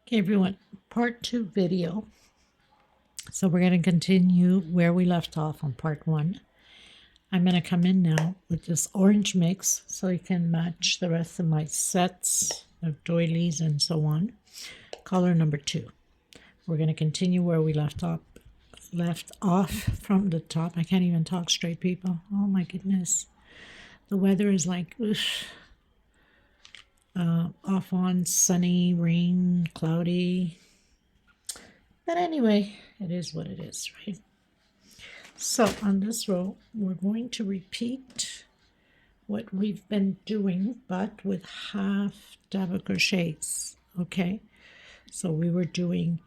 Okay, everyone, part 2 video. So we're going to continue where we left off on part 1. I'm going to come in now with this orange mix so you can match the rest of my sets of doilies and so on. Color number 2. We're going to continue where we left off from the top. I can't even talk straight, people. Oh my goodness. The weather is like off on, sunny, rain, cloudy. But anyway, it is what it is, right? So on this row, we're going to repeat what we've been doing, but with half double crochets, okay? So we were doing,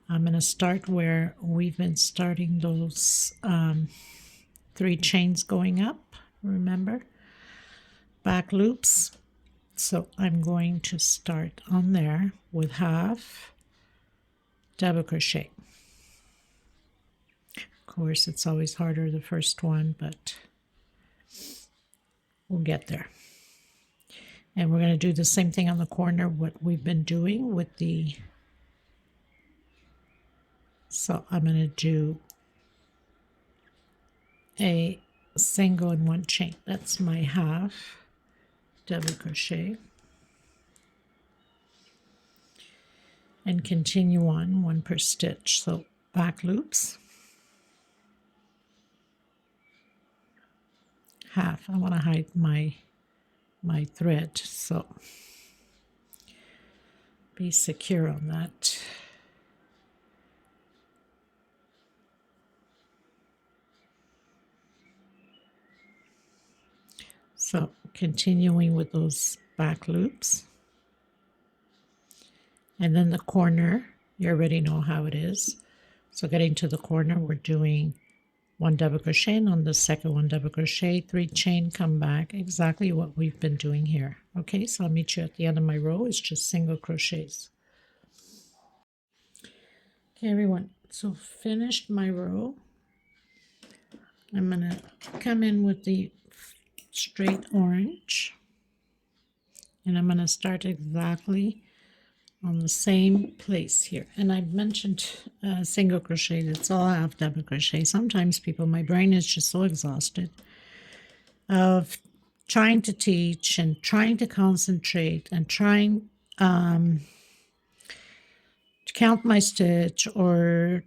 I'm going to start where we've been starting those 3 chains going up, remember? Back loops. So I'm going to start on there with half double crochet. Of course, it's always harder the first one, but we'll get there. And we're going to do the same thing on the corner, what we've been doing with the... So I'm going to do a single and 1 chain. That's my half double crochet. And continue on 1 per stitch. So back loops. Half. I want to hide my thread, so be secure on that. So continuing with those back loops. And then the corner, you already know how it is. So getting to the corner, we're doing 1 double crochet, and on the second 1 double crochet, 3 chain, come back, exactly what we've been doing here. Okay, so I'll meet you at the end of my row. It's just single crochets. Okay, everyone, so finished my row. I'm going to come in with the straight orange, and I'm going to start exactly on the same place here. And I mentioned single crochet. It's all half double crochet. Sometimes people, my brain is just so exhausted of trying to teach and trying to concentrate and trying to count my stitch, or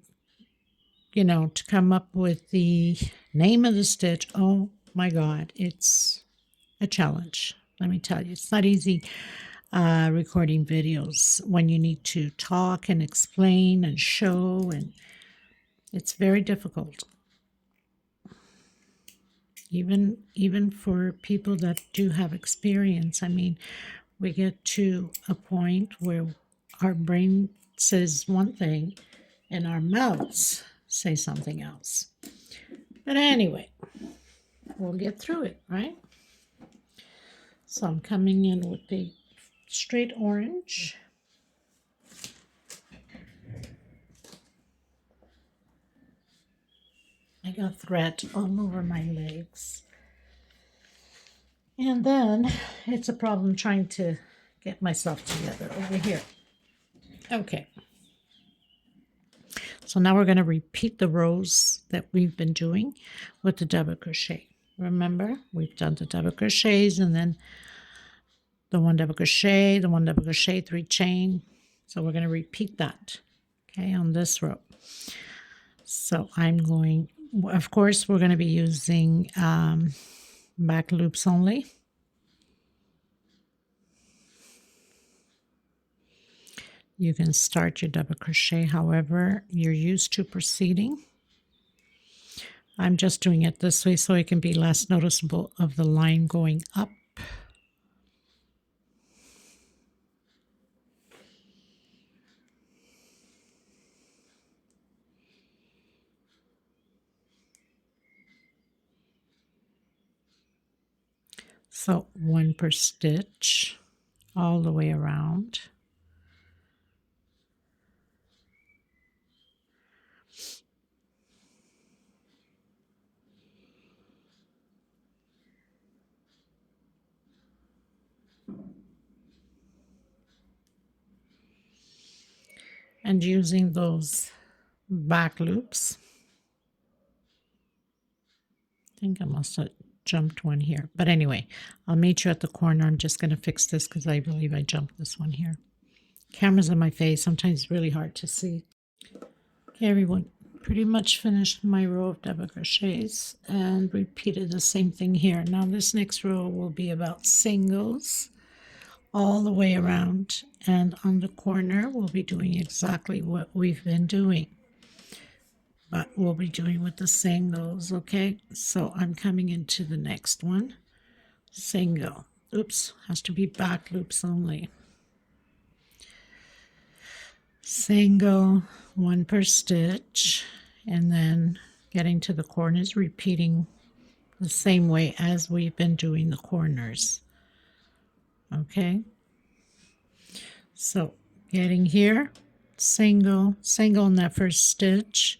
to come up with the name of the stitch. Oh my God, it's a challenge. Let me tell you, it's not easy recording videos when you need to talk and explain and show, and it's very difficult. Even for people that do have experience. I mean, we get to a point where our brain says one thing and our mouths say something else. But anyway, we'll get through it, right? So I'm coming in with the straight orange. I got thread all over my legs. And then it's a problem trying to get myself together over here. Okay. So now we're going to repeat the rows that we've been doing with the double crochet. Remember, we've done the double crochets and then the 1 double crochet, the 1 double crochet, 3 chain. So we're going to repeat that, okay, on this row. So I'm going, of course, we're going to be using back loops only. You can start your double crochet however you're used to proceeding. I'm just doing it this way so it can be less noticeable of the line going up. So 1 per stitch all the way around. and using those back loops. I think I must have jumped one here, but anyway, I'll meet you at the corner. I'm just going to fix this because I believe I jumped this one here. Camera's in my face, sometimes it's really hard to see. Okay, everyone, pretty much finished my row of double crochets and repeated the same thing here. Now this next row will be about singles all the way around, and on the corner we'll be doing exactly what we've been doing, but we'll be doing with the singles. Okay, so I'm coming into the next one, single, oops, has to be back loops only, single, one per stitch, and then getting to the corners, repeating the same way as we've been doing the corners. Okay, so getting here, single, single in that first stitch,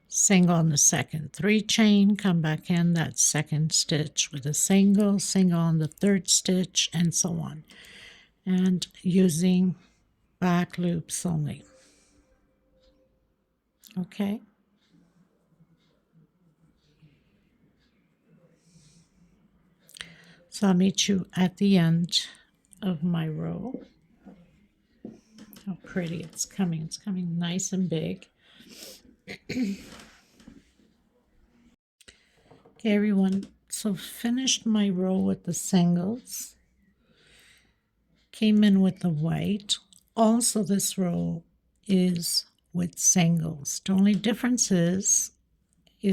single on the second, 3 chain, come back in that second stitch with a single, single on the third stitch, and so on, and using back loops only. Okay, so I'll meet you at the end of my row. How pretty it's coming nice and big. Okay, everyone, so finished my row with the singles, came in with the white. Also this row is with singles. The only difference is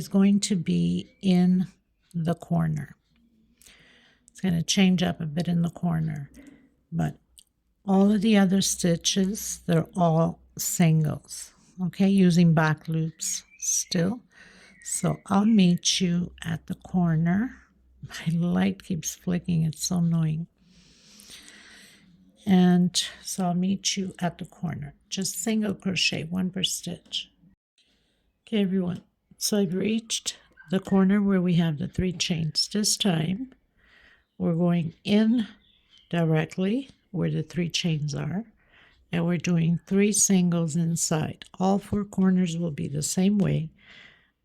going to be in the corner. It's going to change up a bit in the corner, but all of the other stitches, they're all singles, okay, using back loops still. So I'll meet you at the corner. My light keeps flicking, it's so annoying. And so I'll meet you at the corner. Just single crochet, 1 per stitch. Okay, everyone, so I've reached the corner where we have the 3 chains. This time we're going in directly where the 3 chains are, and we're doing 3 singles inside. All 4 corners will be the same way,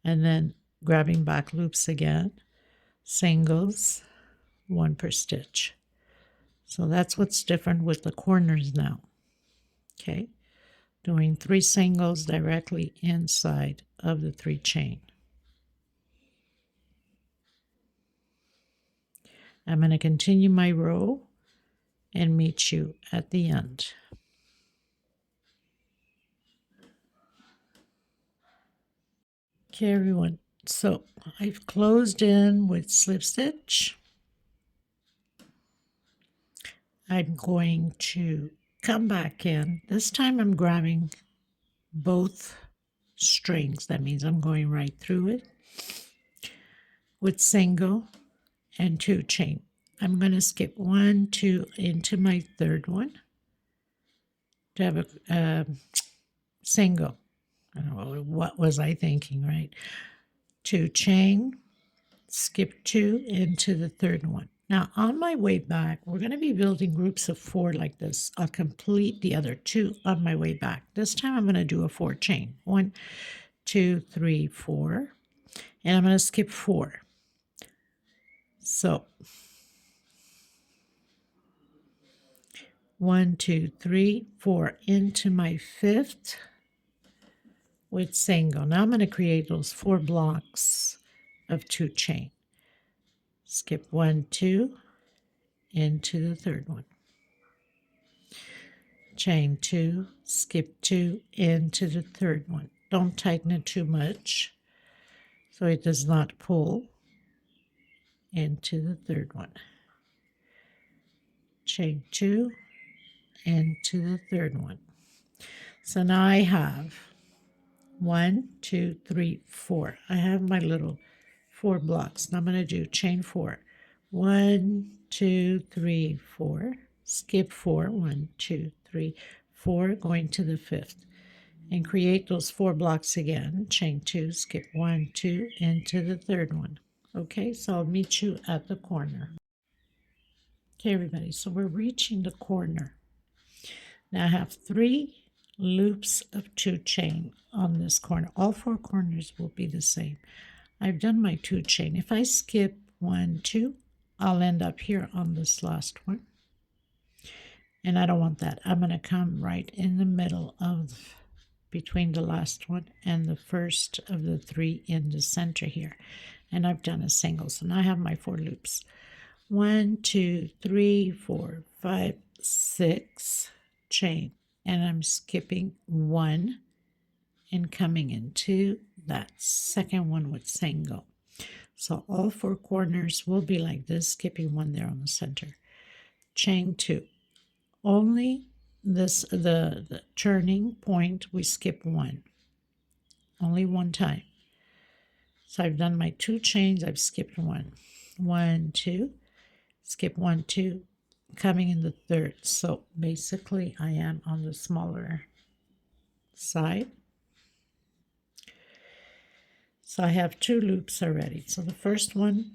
and then grabbing back loops again, singles, 1 per stitch. So that's what's different with the corners now. Okay, doing 3 singles directly inside of the 3 chain. I'm going to continue my row and meet you at the end. Okay, everyone, so I've closed in with slip stitch. I'm going to come back in. This time I'm grabbing both strings. That means I'm going right through it with single and 2 chain. I'm going to skip 1, 2 into my third one to have a single. I don't know, what was I thinking, right? 2 chain, skip 2 into the third one. Now on my way back, we're going to be building groups of 4 like this. I'll complete the other 2 on my way back. This time I'm going to do a 4 chain. 1, 2, 3, 4, and I'm going to skip 4. So 1, 2, 3, 4 into my 5th with single. Now I'm going to create those 4 blocks of 2 chain. Skip 1, 2 into the third one. Chain 2, skip 2 into the third one. Don't tighten it too much so it does not pull into the third one. Chain 2 into the third one. So now I have 1, 2, 3, 4. I have my little 4 blocks. Now I'm going to do chain 4. 1, 2, 3, 4. Skip 4. 1, 2, 3, 4. Going to the 5th. And create those 4 blocks again. Chain 2. Skip 1, 2 into the third one. Okay, so I'll meet you at the corner. Okay, everybody, so we're reaching the corner. Now I have 3 loops of 2 chain on this corner. All 4 corners will be the same. I've done my 2 chain. If I skip 1, 2, I'll end up here on this last one. And I don't want that. I'm going to come right in the middle of between the last one and the first of the 3 in the center here. And I've done a single. So now I have my 4 loops. 1, 2, 3, 4, 5, 6 chain. And I'm skipping 1 and coming into that second one with single. So all 4 corners will be like this, skipping 1 there on the center. Chain 2. Only this the turning point we skip 1. Only 1 time. So I've done my 2 chains, I've skipped 1. 1, 2, skip 1, 2, coming in the third. So basically I am on the smaller side. So I have 2 loops already. So the first one,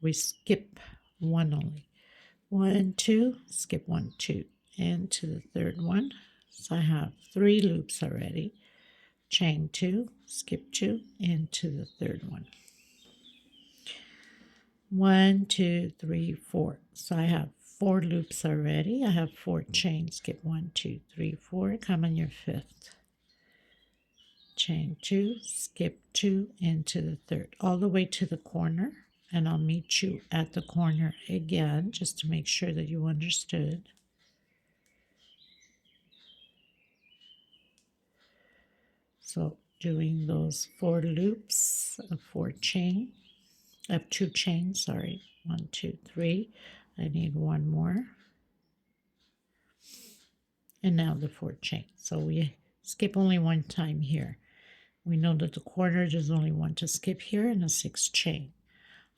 we skip 1 only. 1, 2, skip 1, 2, and to the third one. So I have 3 loops already. Chain 2, skip 2, into the third one. 1, 2, 3, 4. So I have 4 loops already. I have 4 chains. Skip 1, 2, 3, 4. Come on your 5th. Chain 2, skip 2, into the third, all the way to the corner. And I'll meet you at the corner again, just to make sure that you understood. So doing those 4 loops of 4 chain, of 2 chains, sorry, 1, 2, 3. I need 1 more. And now the 4 chain. So we skip only 1 time here. We know that the corner, there's only 1 to skip here and a 6 chain.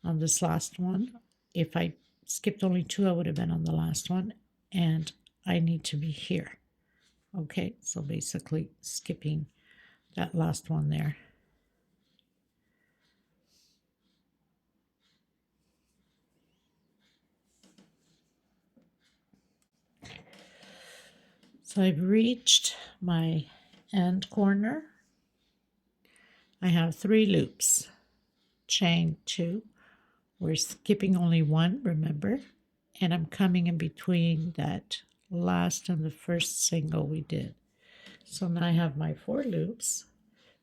On this last one, if I skipped only 2, I would have been on the last one, and I need to be here. Okay, so basically skipping that last one there. So I've reached my end corner. I have 3 loops. Chain 2. We're skipping only 1, remember? And I'm coming in between that last and the first single we did. So now I have my 4 loops.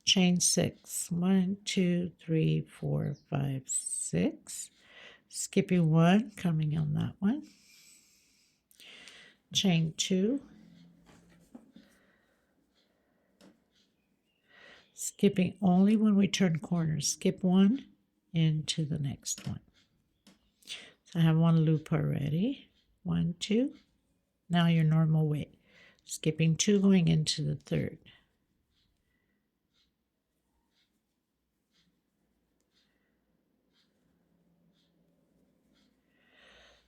Chain 6. 1, 2, 3, 4, 5, 6. Skipping 1, coming on that one. Chain 2. Skipping only when we turn corners. Skip 1 into the next one. So I have 1 loop already. 1, 2. Now your normal way. Skipping 2, going into the third.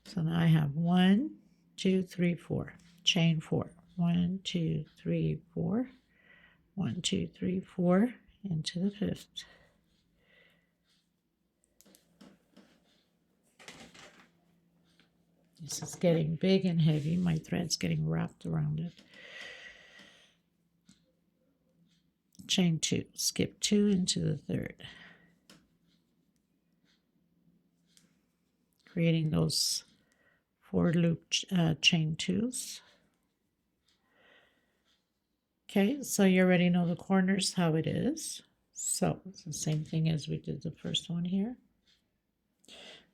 So now I have 1, 2, 3, 4. Chain 4. 1, 2, 3, 4. 1, 2, 3, 4. Into the 5th. This is getting big and heavy. My thread's getting wrapped around it. Chain 2. Skip 2 into the third. Creating those 4 loop chain 2s. Okay, so you already know the corners, how it is. So it's the same thing as we did the first one here.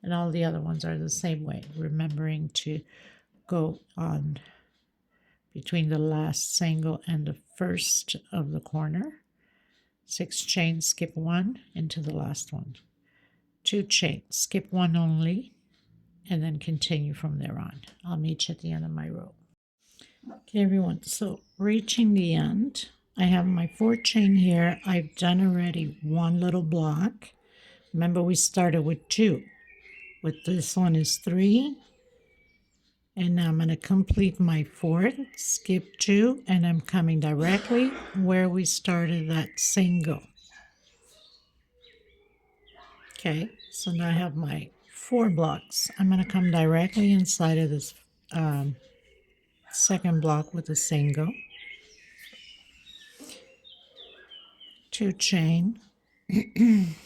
And all the other ones are the same way, remembering to go on between the last single and the first of the corner. 6 chains, skip 1 into the last one. 2 chains, skip 1 only, and then continue from there on. I'll meet you at the end of my row. Okay, everyone, so reaching the end, I have my 4 chain here. I've done already 1 little block. Remember, we started with 2. With this one is 3. And now I'm going to complete my 4th, skip 2, and I'm coming directly where we started that single. Okay, so now I have my 4 blocks. I'm going to come directly inside of this second block with a single. 2 chain, and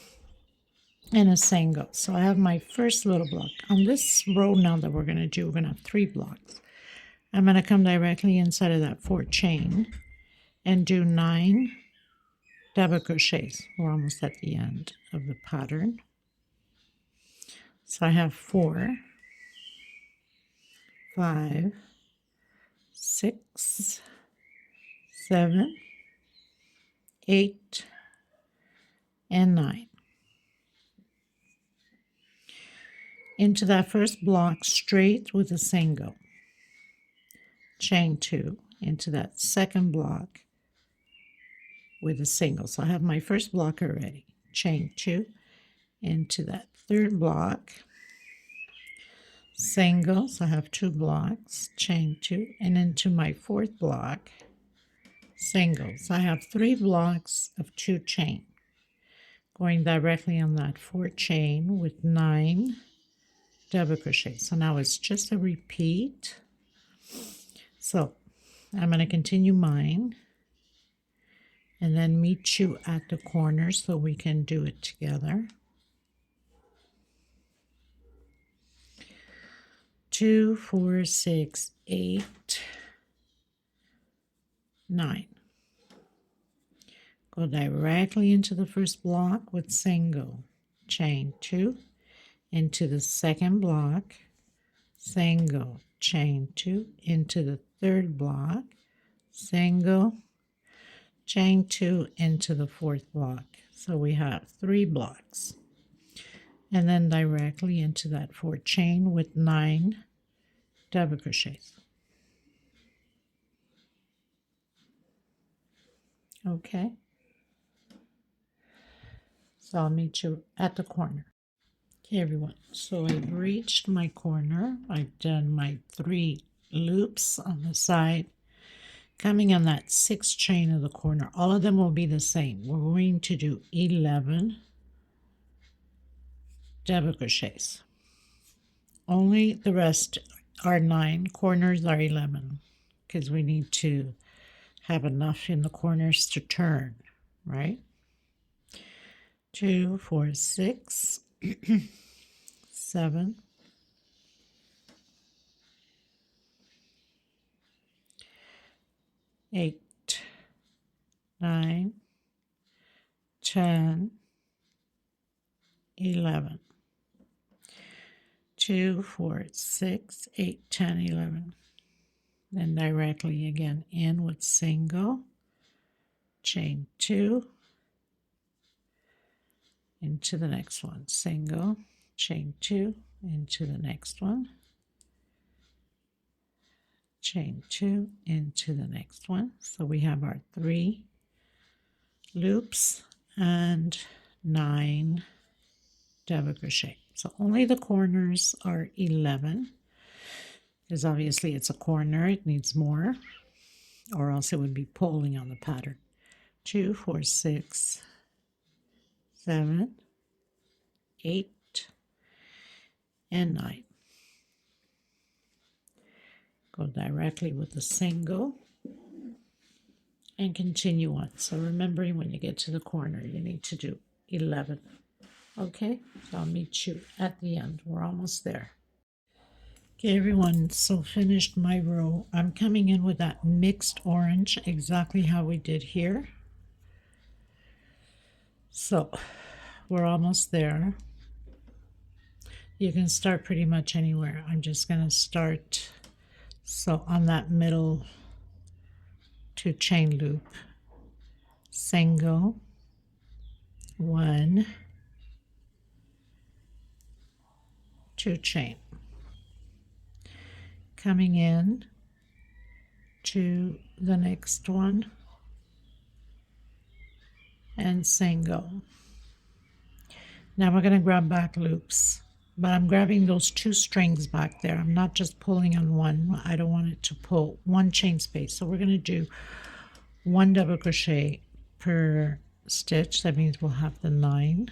a single. So I have my first little block. On this row now that we're going to do, we're going to have 3 blocks. I'm going to come directly inside of that 4 chain and do 9 double crochets. We're almost at the end of the pattern. So I have 4, 5, 6, 7, 8, and 9. Into that first block straight with a single. Chain 2 into that second block with a single. So I have my first block already. Chain 2 into that third block. Single, so I have 2 blocks. Chain 2 and into my fourth block. Single. So I have 3 blocks of 2 chain. Going directly on that 4 chain with 9 double crochet. So now it's just a repeat. So I'm going to continue mine and then meet you at the corner so we can do it together. 2, 4, 6, 8, 9. Go directly into the first block with single. Chain 2 into the second block. Single. Chain 2 into the third block. Single. Chain 2 into the fourth block. So we have 3 blocks. And then directly into that 4 chain with 9 double crochets. Okay. So I'll meet you at the corner. Okay, everyone. So I've reached my corner. I've done my 3 loops on the side. Coming on that 6th chain of the corner, all of them will be the same. We're going to do 11 double crochets. Only the rest are 9, corners are 11, because we need to have enough in the corners to turn, right? 2, 4, 6, 7, 8, 9, 10, 11. 2, 4, 6, 8, 10, 11. Then directly again in with single, chain 2, into the next one, single, chain 2, into the next one, chain 2, into the next one. So we have our 3 loops and 9 double crochet. So only the corners are 11, because obviously it's a corner, it needs more, or else it would be pulling on the pattern. 2, 4, 6, 7, 8, and 9. Go directly with the single and continue on. So remembering when you get to the corner, you need to do 11. Okay, so I'll meet you at the end. We're almost there. Okay, everyone, so finished my row. I'm coming in with that mixed orange, exactly how we did here. So we're almost there. You can start pretty much anywhere. I'm just going to start, so on that middle 2 chain loop, single, 1, 2 chain, coming in to the next one and single. Now we're going to grab back loops, but I'm grabbing those 2 strings back there. I'm not just pulling on one. I don't want it to pull 1 chain space. So we're going to do 1 double crochet per stitch. That means we'll have the 9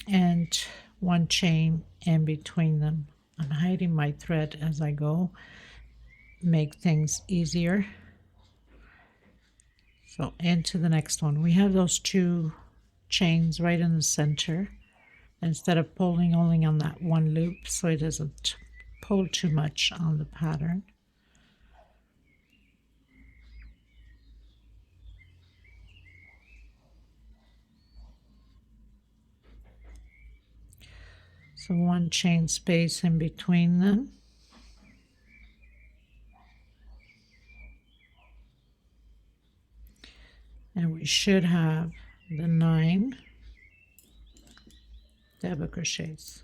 and 1 chain in between them. I'm hiding my thread as I go, make things easier. So into the next one. We have those 2 chains right in the center instead of pulling only on that one loop so it doesn't pull too much on the pattern. So 1 chain space in between them. And we should have the 9 double crochets.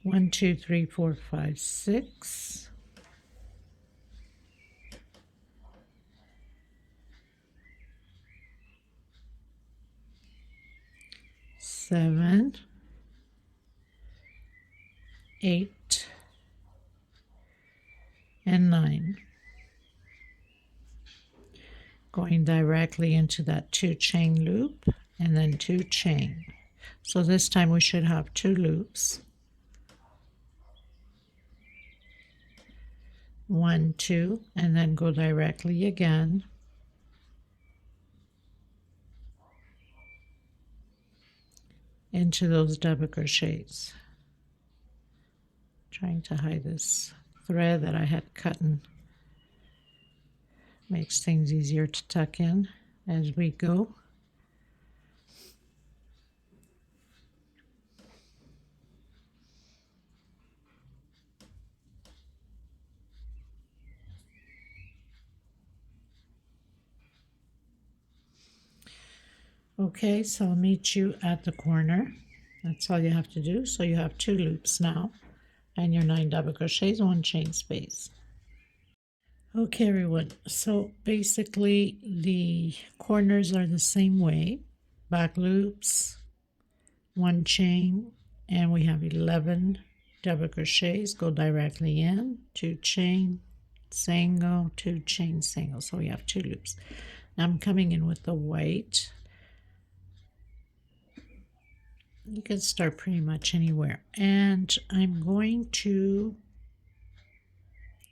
1, 2, 3, 4, 5, 6. 7, 8, and 9. Going directly into that 2 chain loop and then 2 chain. So this time we should have 2 loops. 1, 2, and then go directly again into those double crochets. Trying to hide this thread that I had cut, and makes things easier to tuck in as we go. Okay, so I'll meet you at the corner. That's all you have to do. So you have 2 loops now and your 9 double crochets, 1 chain space. Okay, everyone, so basically the corners are the same way. Back loops, 1 chain, and we have 11 double crochets. Go directly in, 2 chain, single, 2 chain, single. So we have 2 loops. Now I'm coming in with the white. You can start pretty much anywhere. And I'm going to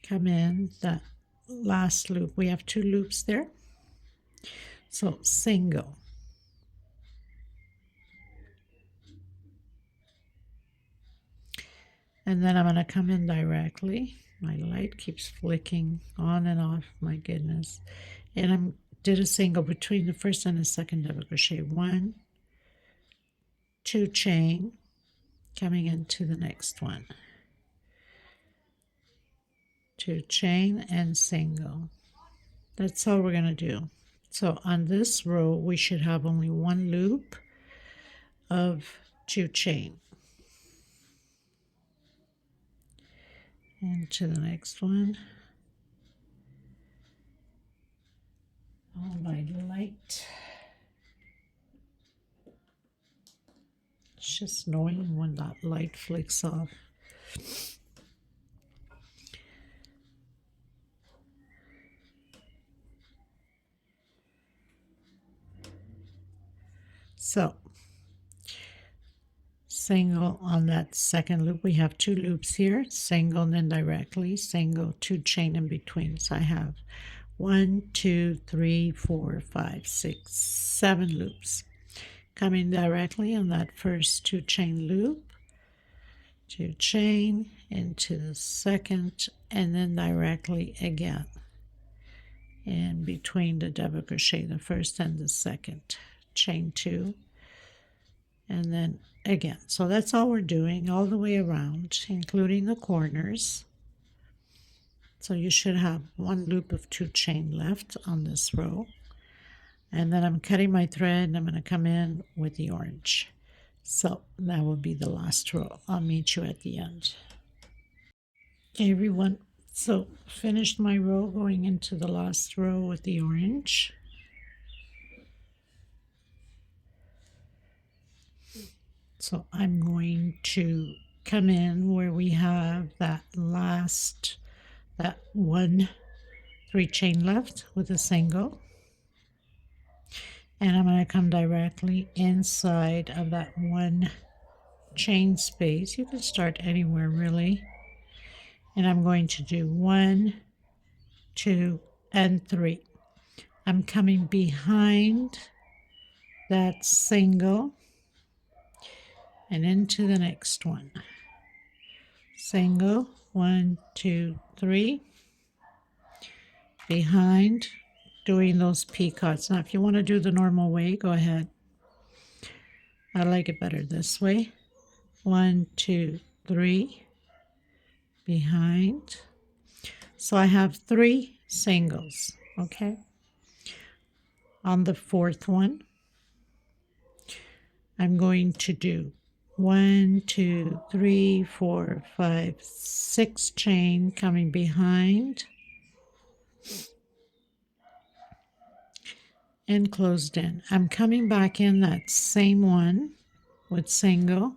come in that last loop. We have 2 loops there. So single. And then I'm going to come in directly. My light keeps flicking on and off, my goodness. And I did a single between the first and the second double crochet. 1, 2 chain, coming into the next one. 2 chain and single. That's all we're going to do. So on this row we should have only 1 loop of 2 chain. And to the next one. Oh, my light. It's just annoying when that light flicks off. So single on that second loop. We have 2 loops here, single and then directly, single, 2 chain in between. So I have 1, 2, 3, 4, 5, 6, 7 loops. Coming directly on that first 2 chain loop, 2 chain into the second, and then directly again in between the double crochet, the first and the second, chain 2, and then again. So that's all we're doing all the way around, including the corners. So you should have 1 loop of 2 chain left on this row. And then I'm cutting my thread and I'm going to come in with the orange. So that will be the last row. I'll meet you at the end. Okay, everyone. So finished my row, going into the last row with the orange. So I'm going to come in where we have that last, that 1 3 chain left with a single. And I'm going to come directly inside of that 1 chain space. You can start anywhere really. And I'm going to do 1 2, and 3. I'm coming behind that single and into the next one. Single, 1, 2, 3, behind, doing those peacocks. Now if you want to do the normal way, go ahead. I like it better this way. 1, 2, 3, behind. So I have 3 singles, okay? On the 4th one, I'm going to do 1, 2, 3, 4, 5, 6 chain coming behind and closed in. I'm coming back in that same one with single,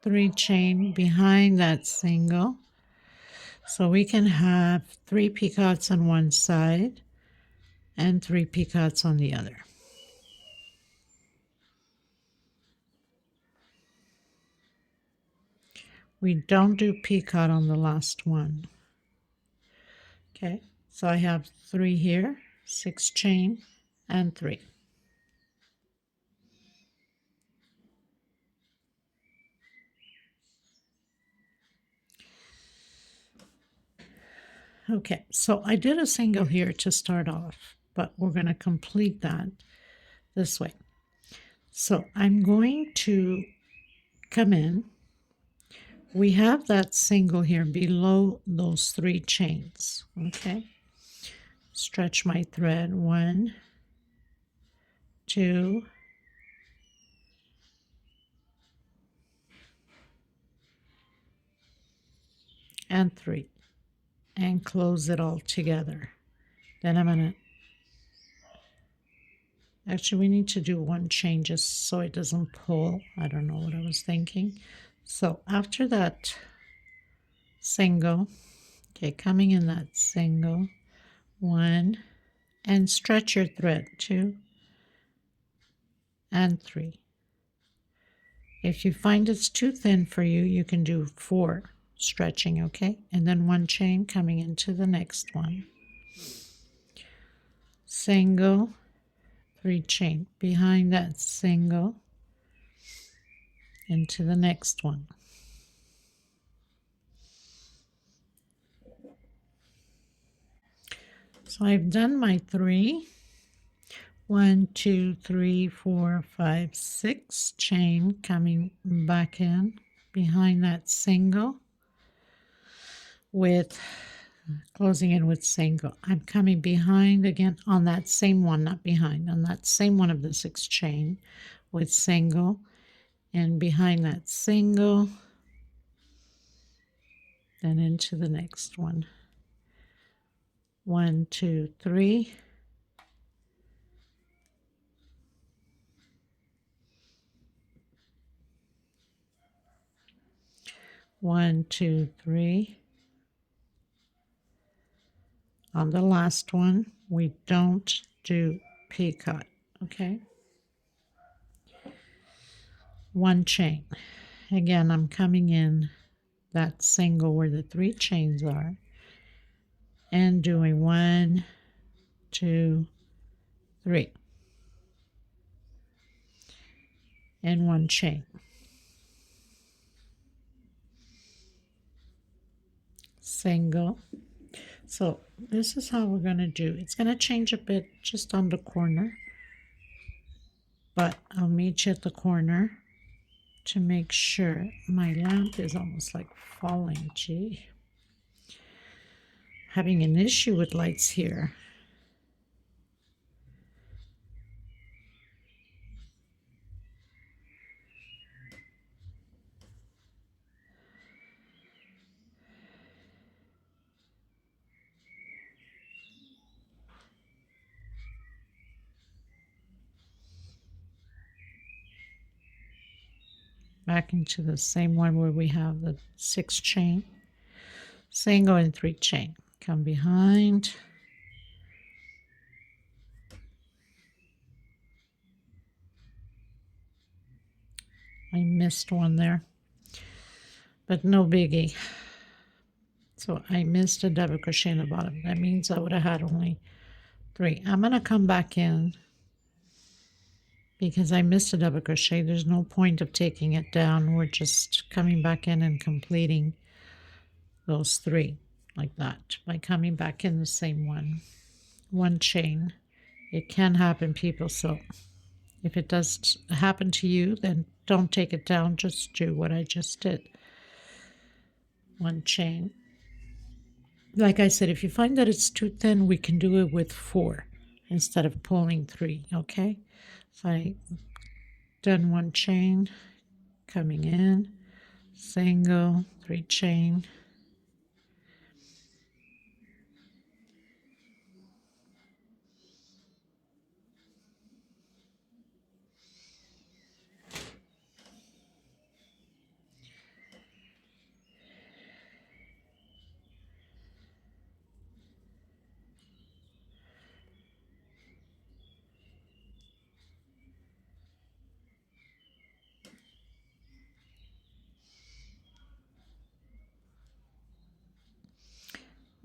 3 chain behind that single. So we can have 3 picots on one side and 3 picots on the other. We don't do picot on the last one. Okay, so I have 3 here, 6 chain and 3. Okay, so I did a single here to start off, but we're going to complete that this way. So I'm going to come in. We have that single here below those 3 chains. Okay, stretch my thread, 1, 2, and 3, and close it all together. Then I'm going to, actually we need to do 1 chain just so it doesn't pull. I don't know what I was thinking. So after that single, okay, coming in that single, 1, and stretch your thread, 2 and 3. If you find it's too thin for you, you can do 4 stretching, okay? And then 1 chain coming into the next one. Single, 3 chain behind that single into the next one. So I've done my 3. 1, 2, 3, 4, 5, 6 chain coming back in behind that single with closing in with single. I'm coming behind again on that same one, not behind, on that same one of the 6 chain with single, and behind that single, then into the next one. 1, 2, 3. 1, 2, 3. On the last one, we don't do picot, okay? 1 chain. Again, I'm coming in that single where the 3 chains are and doing 1, 2, 3, and 1 chain. Single. So this is how we're going to do. It's going to change a bit just on the corner, but I'll meet you at the corner to make sure. My lamp is almost like falling. Gee, having an issue with lights here. Back into the same one where we have the 6 chain, single and 3 chain. Come behind. I missed one there, but no biggie. It's So I missed a double crochet in the bottom. That means I would have had only 3. I'm going to come back in because I missed a double crochet. There's no point of taking it down. We're just coming back in and completing those 3 like that by coming back in the same one chain. It can happen, people, so if it does happen to you, then don't take it down. Just do what I just did. 1 chain. Like I said, if you find that it's too thin, we can do it with 4 instead of pulling 3, okay? So I done 1 chain, coming in, single, 3 chain,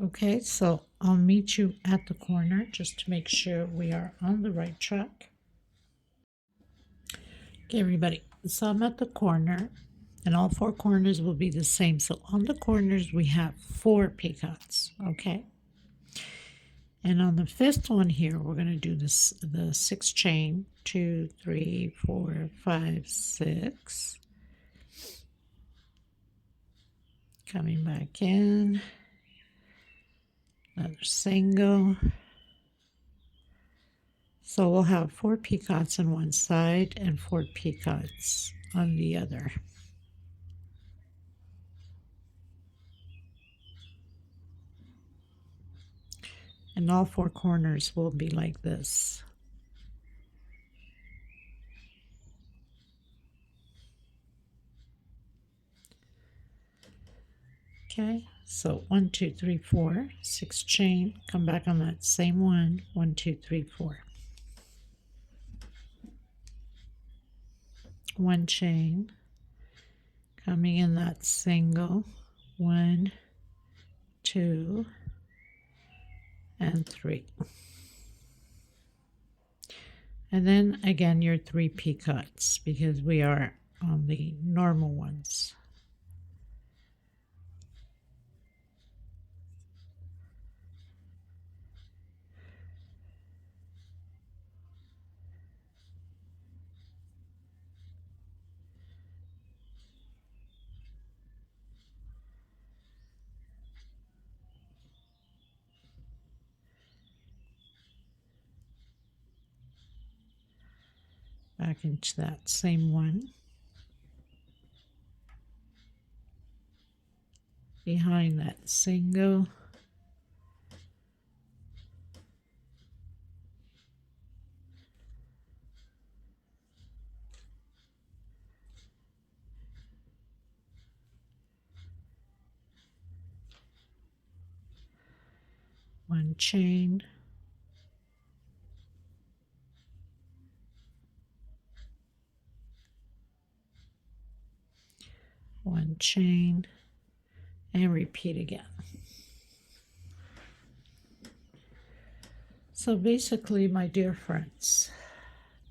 okay, so I'll meet you at the corner just to make sure we are on the right track. Okay, everybody, so I'm at the corner, and all 4 corners will be the same. So on the corners, we have 4 picots, okay? And on the 5th one here, we're going to do this, the 6 chain, 2, 3, 4, 5, 6. Coming back in. Another single. So we'll have 4 picots on one side and 4 picots on the other. And all 4 corners will be like this. Okay, so 1, 2, 3, 4, 6 chain, come back on that same one, 1, 2, 3, 4. 1 chain, coming in that single, 1, 2, and 3. And then again your 3 picots because we are on the normal ones. Back into that same one. Behind that single. One chain. One chain, and repeat again. So basically, my dear friends,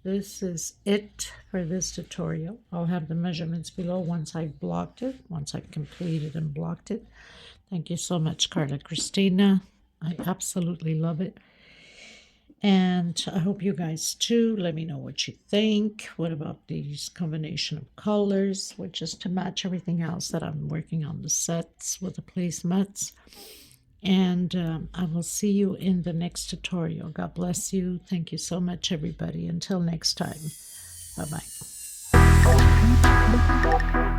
this is it for this tutorial. I'll have the measurements below once I've blocked it, once I've completed and blocked it. Thank you so much, Carla Cristina. I absolutely love it. And I hope you guys too. Let me know what you think. What about these combination of colors, which is to match everything else that I'm working on the sets with the placemats. And I will see you in the next tutorial. God bless you. Thank you so much, everybody. Until next time. Bye-bye.